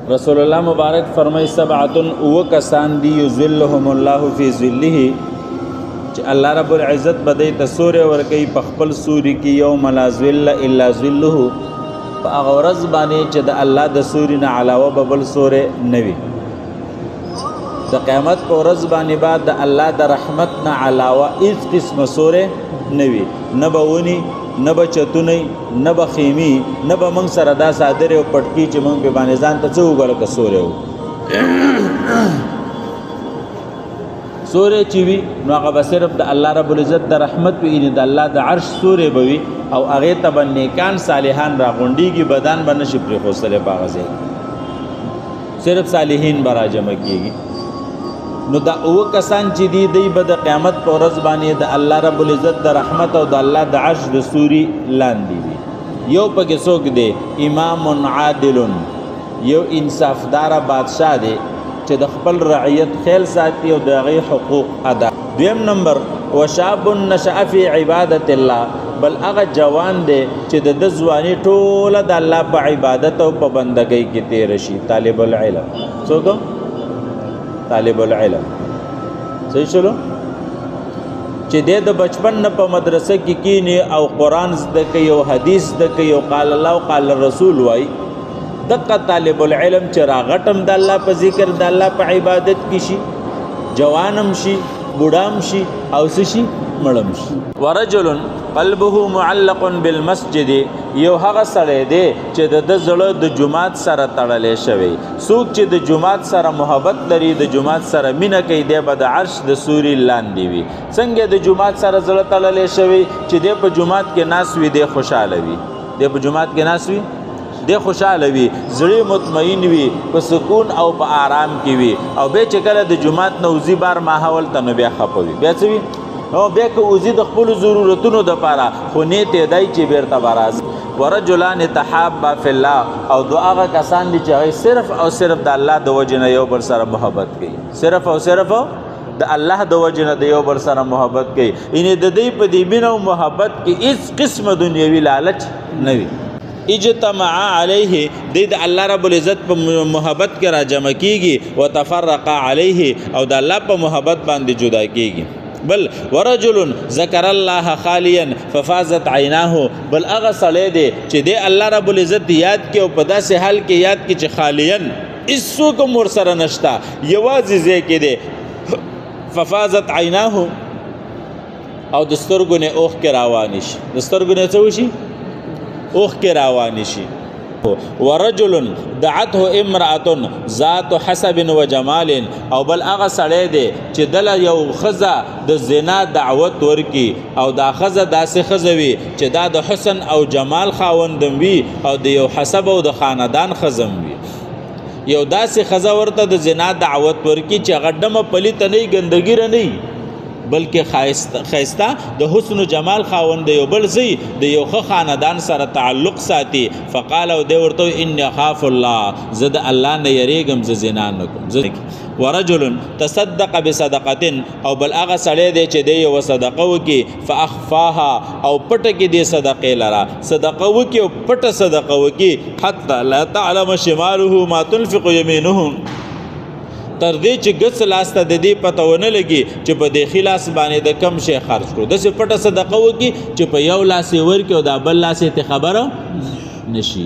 رسول الله مبارک فرمای سبعتن او کسان دی یذلهم الله فی ظله چې الله رب العزت بدای تسور ور کوي په خپل سوري کې یوم لا ظل الا ظله په هغه ورځ باندې چې د الله د سوري نه علاوه ببل سورې نوي د قیامت په ورځ باندې بعد د الله د رحمت نه علاوه هیڅ قسم سورې نوي نه بونی نه بچتونی نه بخیمی نه به موږ سره دا صادره او پټکی چې موږ به باندې ځان ته څو غل کسوره و سوره چې وی نو هغه صرف د الله رب العزت د رحمت و ان د الله د عرش سوره بوي او هغه ته نیکان صالحان را غونډيږي بدن باندې شي پر خوصله باغزه صرف صالحین برا جمع کیږي نو دا او کسان چې دی به د قیامت پر ورځ باندې د الله رب العزت د رحمت او د الله د عرش د سوري لاندې وي یو پکې څوک دی امام عادل یو انصافدار بادشاہ دی چې د خپل رعیت خیال ساتي او د غي حقوق ادا دویم نمبر وشاب نشأ فی عبادت الله بل هغه جوان دی چې د ځواني ټوله د الله په عبادت او په بندګۍ کې تیر شي طالب العلم څوک طالب العلم صحیح شلو چې د بچپن نه په مدرسه کې کینی او قران زده کوي او حدیث زده کوي او قال الله او قال الرسول وای دغه طالب العلم چې راغټم د الله په ذکر د الله په عبادت کې شي جوانم شي بوډام شي او شي مړم شي ورجل قلبه معلق بالمسجد یو هغه سړی دی چې د زړه د جمعات سره تړلې شوی څوک چې د جمعات سره محبت لري د جمعات سره مینه کوي دی به د عرش د سوري لاندې وي څنګه د جمعات سره زړه تړلې شوی چې دی په جمعات کې ناس وي دی خوشاله وي دی په جمعات کې ناس وي دی خوشاله وي زړه مطمئن وي په سکون او په آرام کې وي او به چې کله د جمعات نوزي بار ماحول ته نو بیا خپوي بیا څه وي او بیا که وزید خپل ضرورتونو د پاره خو نیت دی چې بیرته براز ورجلان تحابا فی الله او دعا کسان دي چې صرف او صرف د الله د وجه نه یو بل سره محبت کوي صرف او صرف د الله د وجه نه د یو بل سره محبت کوي ان د دې په دې بینو محبت کې هیڅ قسم دنیوي لالچ نه وي اجتماع علیه د الله رب العزت په محبت کې را جمع کیږي وتفرق علیه او د الله په محبت باندې جدا کیږي بل ورجل ذکر الله خالیا ففازت عیناه بل هغه سړی دی چې د الله رب العزت یاد کې او په داسې حال کې یاد کې چې خالیا اسو کوم ور سره نشتا یوازې ځکه دی ففازت عیناه او د سترګو نه اوخ کې روان شي د سترګو نه څه وشي اوخ کې روان شي ورجل دعته امرأة ذات حسب وجمال او بل هغه سړی دی چې دل یو خزه د زنا دعوت ورکی او دا خزه داسې خزه وي چې دا د حسن او جمال خاوندم وي او د یو حسب او د خاندان خزم وي یو داسې خزه ورته د زنا دعوت ورکی چې غډمه پلیت نه ګندګی نه بلکې خایسته د حسن و جمال خاوند یو بل زی د یو خاندان سره تعلق ساتي فقال او دی ورته ان خاف الله زد الله نه یریګم ز زنا نکم ورجل تصدق بصدقه او بل هغه سړی دی چې دی یو صدقه وکي فاخفاها او پټه کې دی صدقه لرا صدقه وکي او پټه صدقه وکي حتى لا تعلم شماله ما تنفق يمينه تر دې چې ګس لاسته د دې پته ونه لګي چې په دې خلاص باندې د کم شي خرج کړو د څه پټه صدقه وکي چې په یو لاس ورکي او د بل لاس ته خبره نشي